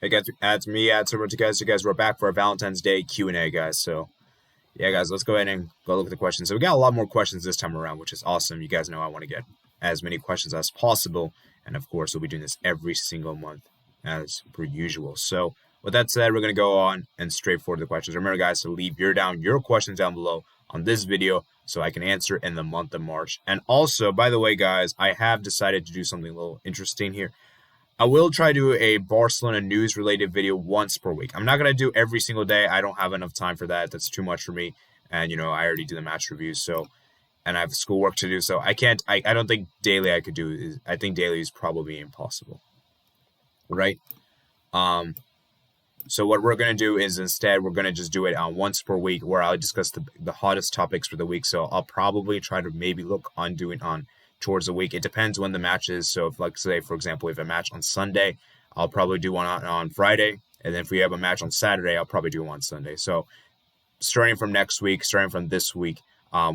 Hey guys, it's me, AD744 to guys. You guys, we're back for our Valentine's Day Q&A, guys. So, yeah, guys, let's go ahead and go look at the questions. So we got a lot more questions this time around, which is awesome. You guys know I want to get as many questions as possible. And of course, we'll be doing this every single month as per usual. So with that said, we're going to go on and straight forward to the questions. Remember, guys, to leave your questions down below on this video so I can answer in the month of March. And also, by the way, guys, I have decided to do something a little interesting here. I will try to do a Barcelona news related video once per week. I'm not going to do every single day. I don't have enough time for that. That's too much for me. And, I already do the match reviews. So, and I have schoolwork to do. So I don't think daily I could do. I think daily is probably impossible. Right? So what we're going to do is instead, we're going to just do it once per week where I'll discuss the hottest topics for the week. So I'll probably try to maybe look on doing on towards the week. It depends when the match is. So if, like, say, for example, if a match on Sunday, I'll probably do one on Friday. And then if we have a match on Saturday, I'll probably do one on Sunday. So starting from next week, starting from this week,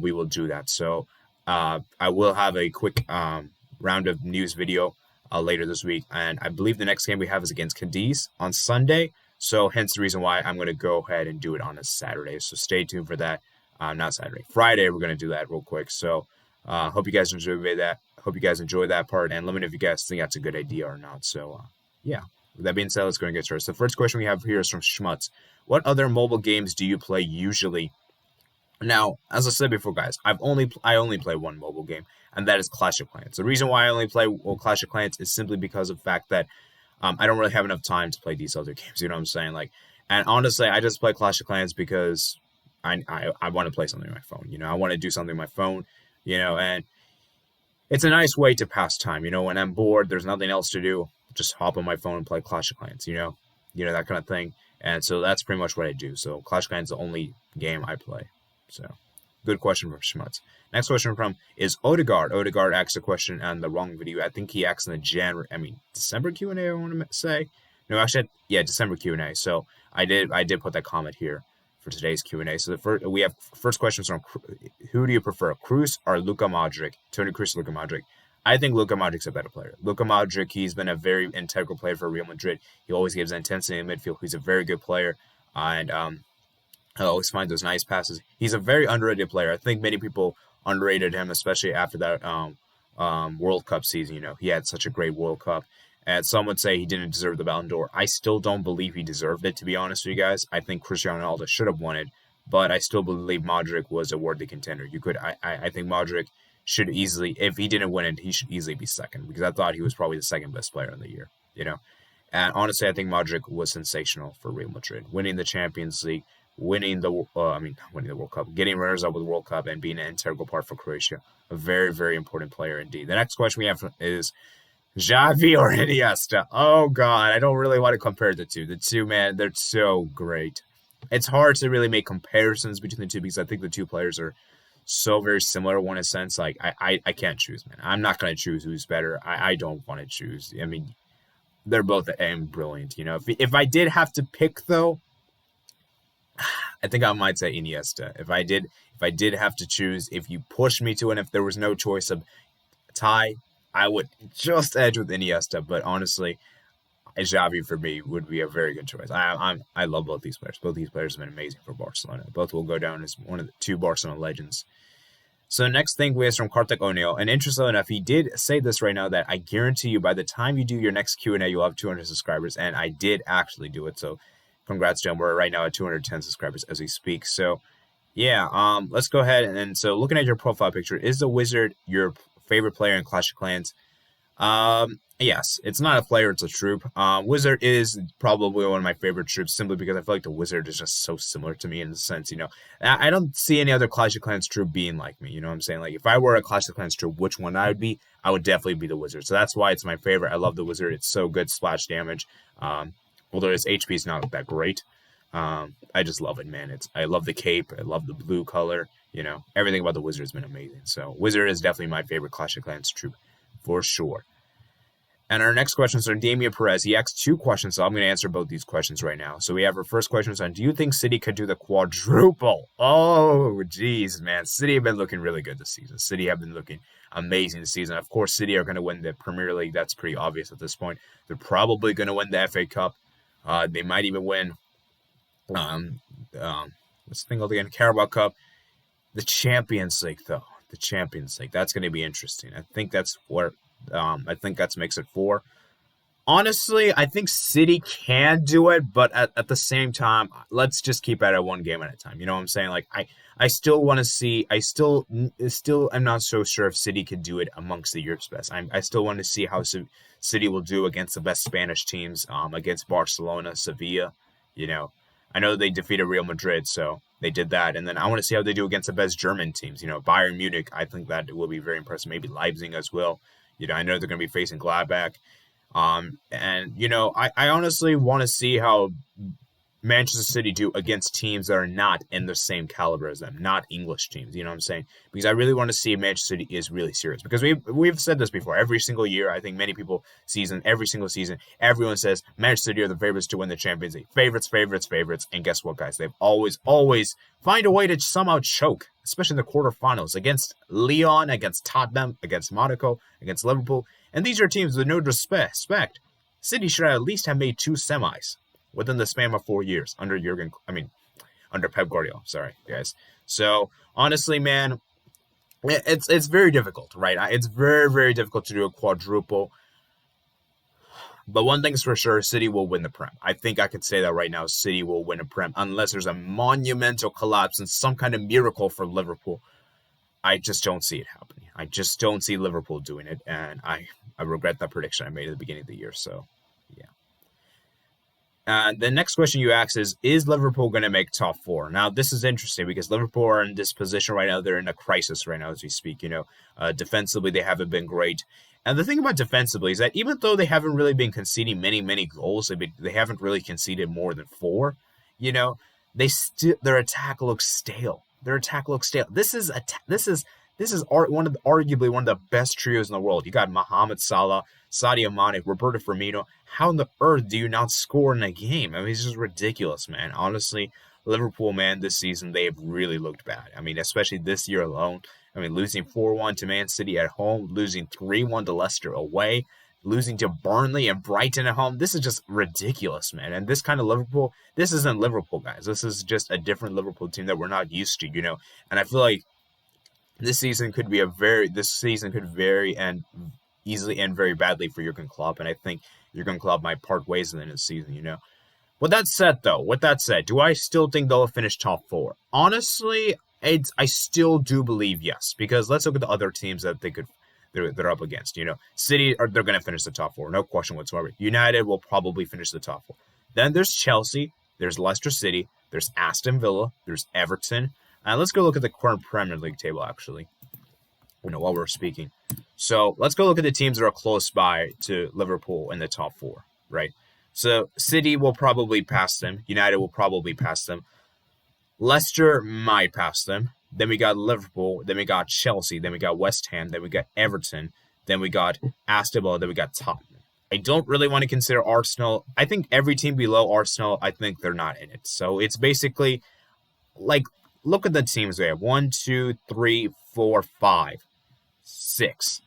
we will do that. So I will have a quick round of news video later this week. And I believe the next game we have is against Cadiz on Sunday. So hence the reason why I'm going to go ahead and do it on a Saturday. So stay tuned for that. Not Saturday. Friday, we're going to do that real quick. So hope you guys enjoy that. Hope you guys enjoy that part. And let me know if you guys think that's a good idea or not. So, yeah. With that being said, let's go and get started. So the first question we have here is from Schmutz. What other mobile games do you play usually? Now, as I said before, guys, I only play one mobile game, and that is Clash of Clans. The reason why I only play Clash of Clans is simply because of the fact that I don't really have enough time to play these other games. You know what I'm saying? And honestly, I just play Clash of Clans because I want to play something on my phone. I want to do something on my phone. And it's a nice way to pass time. When I'm bored, there's nothing else to do, just hop on my phone and play Clash of Clans, that kind of thing. And so that's pretty much what I do. So Clash of Clans is the only game I play. So good question from Schmutz. Next question from is Odegaard. Odegaard asked a question on the wrong video. I think he asked in the December Q&A, I want to say. No, actually, yeah, December Q&A. So I did put that comment here for today's Q&A. So we have first questions from who do you prefer, Kroos or Luka Modric? Toni Kroos, Luka Modric. I think Luka Modric's a better player. Luka Modric, he's been a very integral player for Real Madrid. He always gives intensity in midfield. He's a very good player, and I always find those nice passes. He's a very underrated player. I think many people underrated him, especially after that World Cup season. He had such a great World Cup. And some would say he didn't deserve the Ballon d'Or. I still don't believe he deserved it, to be honest with you guys. I think Cristiano Ronaldo should have won it, but I still believe Modric was a worthy contender. I think Modric should easily, if he didn't win it, he should easily be second, because I thought he was probably the second best player in the year, And honestly, I think Modric was sensational for Real Madrid, winning the Champions League, winning the World Cup, getting runners up with the World Cup, and being an integral part for Croatia. A very, very important player indeed. The next question we have is Xavi or Iniesta? Oh, God, I don't really want to compare the two. The two, man, they're so great. It's hard to really make comparisons between the two because I think the two players are so very similar in a sense. Like, I can't choose, man. I'm not going to choose who's better. I don't want to choose. I mean, they're both brilliant. If I did have to pick, though, I think I might say Iniesta. If I did have to choose, if you pushed me to, and if there was no choice of tie, I would just edge with Iniesta. But honestly, Xavi for me would be a very good choice. I love both these players. Both these players have been amazing for Barcelona. Both will go down as one of the two Barcelona legends. So the next thing we have from Kartik O'Neill. And interestingly enough, he did say this right now that I guarantee you by the time you do your next Q&A, you'll have 200 subscribers. And I did actually do it. So congrats, John. We're right now at 210 subscribers as we speak. So, yeah, let's go ahead. And so looking at your profile picture, is the Wizard your favorite player in Clash of Clans? Yes, it's not a player, it's a troop. Wizard is probably one of my favorite troops simply because I feel like the Wizard is just so similar to me in the sense, I don't see any other Clash of Clans troop being like me, you know what I'm saying? Like, if I were a Clash of Clans troop, which one I would be, I would definitely be the Wizard. So that's why it's my favorite. I love the Wizard. It's so good splash damage. Although his HP is not that great. I just love it, man. I love the cape. I love the blue color. Everything about the Wizard has been amazing. So Wizard is definitely my favorite Clash of Clans troop for sure. And our next question is from Damian Perez. He asked two questions, so I'm going to answer both these questions right now. So we have our first question on, do you think City could do the quadruple? Oh, geez, man. City have been looking really good this season. City have been looking amazing this season. Of course, City are going to win the Premier League. That's pretty obvious at this point. They're probably going to win the FA Cup. They might even win. Um, what's the thing called again? Carabao Cup. The Champions League, though. The Champions League. That's going to be interesting. I think that's what. I think that makes it 4. Honestly, I think City can do it, but at the same time, let's just keep it at one game at a time. You know what I'm saying? Like I still want to see. I'm not so sure if City could do it amongst the Europe's best. I still want to see how City will do against the best Spanish teams, against Barcelona, Sevilla. You know, I know they defeated Real Madrid, so they did that, and then I want to see how they do against the best German teams. You know, Bayern Munich. I think that will be very impressive. Maybe Leipzig as well. You know, I know they're going to be facing Gladbach. And you know, I honestly want to see how Manchester City do against teams that are not in the same caliber as them, not English teams. You know what I'm saying? Because I really want to see if Manchester City is really serious. Because we've said this before. Every single year, I think many people every single season, everyone says Manchester City are the favorites to win the Champions League. Favorites. And guess what, guys? They've always find a way to somehow choke, especially in the quarterfinals against Lyon, against Tottenham, against Monaco, against Liverpool. And these are teams with no respect. City should at least have made 2 semis within the span of 4 years under Pep Guardiola. Sorry, guys. So honestly, man, it's very difficult, right? It's very, very difficult to do a quadruple. But one thing's for sure, City will win the Prem. I think I could say that right now. City will win a Prem unless there's a monumental collapse and some kind of miracle for Liverpool. I just don't see it happening. I just don't see Liverpool doing it, and I regret that prediction I made at the beginning of the year. So, yeah. The next question you ask is Liverpool going to make top 4? Now, this is interesting because Liverpool are in this position right now. They're in a crisis right now as we speak. You know, defensively, they haven't been great. And the thing about defensively is that even though they haven't really been conceding many goals, they haven't really conceded more than 4. You know, their attack looks stale. This is arguably one of the best trios in the world. You got Mohamed Salah, Sadio Mane, Roberto Firmino. How in the earth do you not score in a game? I mean, it's just ridiculous, man. Honestly, Liverpool, man, this season, they have really looked bad. I mean, especially this year alone. I mean, losing 4-1 to Man City at home, losing 3-1 to Leicester away, losing to Burnley and Brighton at home. This is just ridiculous, man. And this kind of Liverpool, this isn't Liverpool, guys. This is just a different Liverpool team that we're not used to, you know. And I feel like this season could easily end very badly for Jurgen Klopp. And I think Jurgen Klopp might part ways in this season, you know. With that said, do I still think they'll finish top 4? Honestly, I still do believe yes, because let's look at the other teams that they're up against. You know, City they're going to finish the top 4, no question whatsoever. United will probably finish the top 4. Then there's Chelsea, there's Leicester City, there's Aston Villa, there's Everton. Let's go look at the current Premier League table actually. You know, while we're speaking, so let's go look at the teams that are close by to Liverpool in the top 4, right? So City will probably pass them. United will probably pass them. Leicester might pass them. Then we got Liverpool. Then we got Chelsea. Then we got West Ham. Then we got Everton. Then we got Aston Villa. Then we got Tottenham. I don't really want to consider Arsenal. I think every team below Arsenal, I think they're not in it. So it's basically like, look at the teams we have. 1, 2, 3, 4, 5, 6,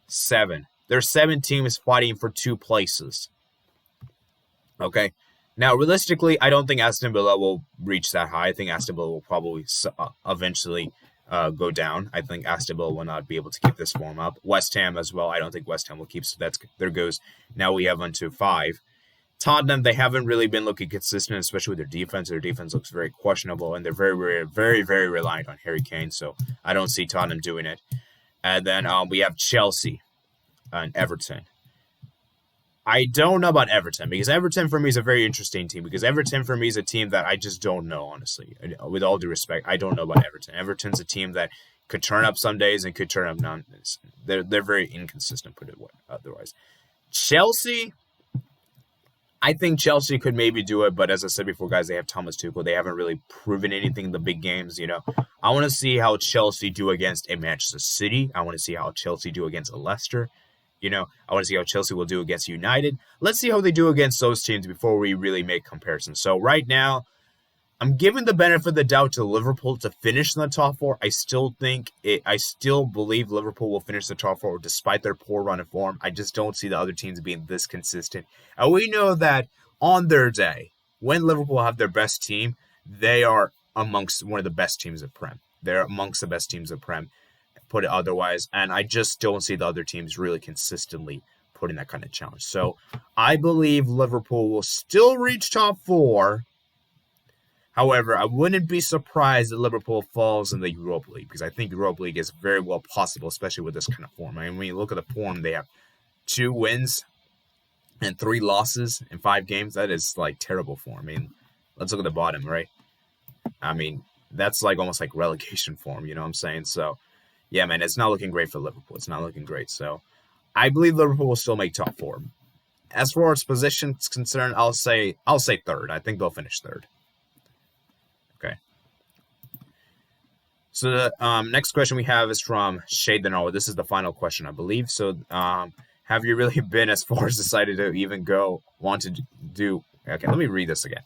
7. There's 7 teams fighting for 2 places. Okay. Now, realistically, I don't think Aston Villa will reach that high. I think Aston Villa will probably eventually go down. I think Aston Villa will not be able to keep this form up. West Ham as well. I don't think West Ham will keep. So there goes. Now we have 1 to 5. Tottenham, they haven't really been looking consistent, especially with their defense. Their defense looks very questionable, and they're very, very, very reliant on Harry Kane. So I don't see Tottenham doing it. And then we have Chelsea and Everton. I don't know about Everton, because Everton for me is a very interesting team, because Everton for me is a team that I just don't know, honestly. With all due respect, I don't know about Everton. Everton's a team that could turn up some days and could turn up none. They're very inconsistent, put it otherwise. Chelsea, I think Chelsea could maybe do it, but as I said before, guys, they have Thomas Tuchel. They haven't really proven anything in the big games, you know. I want to see how Chelsea do against a Manchester City. I want to see how Chelsea do against a Leicester. You know, I want to see how Chelsea will do against United. Let's see how they do against those teams before we really make comparisons. So right now, I'm giving the benefit of the doubt to Liverpool to finish in the top 4. I still believe Liverpool will finish the top 4 despite their poor run of form. I just don't see the other teams being this consistent. And we know that on their day, when Liverpool have their best team, they are amongst one of the best teams of Prem. They're amongst the best teams of Prem, put it otherwise. And I just don't see the other teams really consistently putting that kind of challenge. So I believe Liverpool will still reach top 4. However, I wouldn't be surprised that Liverpool falls in the Europa League, because I think Europa League is very well possible, especially with this kind of form. I mean, when you look at the form, they have 2 wins and 3 losses in 5 games. That is like terrible form. I mean, let's look at the bottom, right? I mean, that's like almost like relegation form, you know what I'm saying? So, yeah, man, it's not looking great for Liverpool. It's not looking great. So, I believe Liverpool will still make top 4. As far as position is concerned, I'll say 3rd. I think they'll finish 3rd. Okay. So the next question we have is from Shade Denoa. This is the final question, I believe. So, have you really been as far as decided to even want to do? Okay, let me read this again.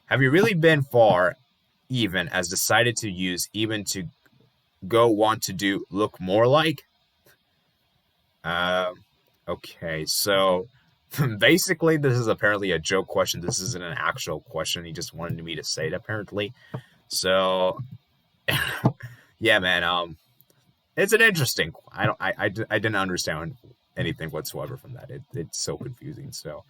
Have you really been far, even as decided to use even to want to do look more like? Okay, so basically this is apparently a joke question. This isn't an actual question. He just wanted me to say it apparently. So yeah, man, it's an interesting. I didn't understand anything whatsoever from that. It's so confusing. So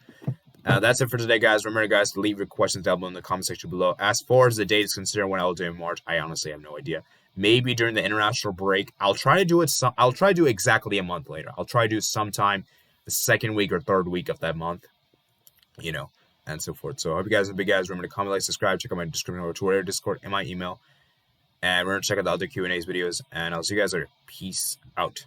that's it for today, guys. Remember, guys, to leave your questions down below in the comment section below. As far as the date is concerned, when I'll do in March, I honestly have no idea. Maybe during the international break. I'll try to do it. I'll try to do exactly a month later. I'll try to do sometime the 2nd week or 3rd week of that month, you know, and so forth. So I hope you guys have big guys. Remember to comment, like, subscribe, check out my description over Twitter, Discord, and my email. And we're going to check out the other Q&A's videos. And I'll see you guys later. Peace out.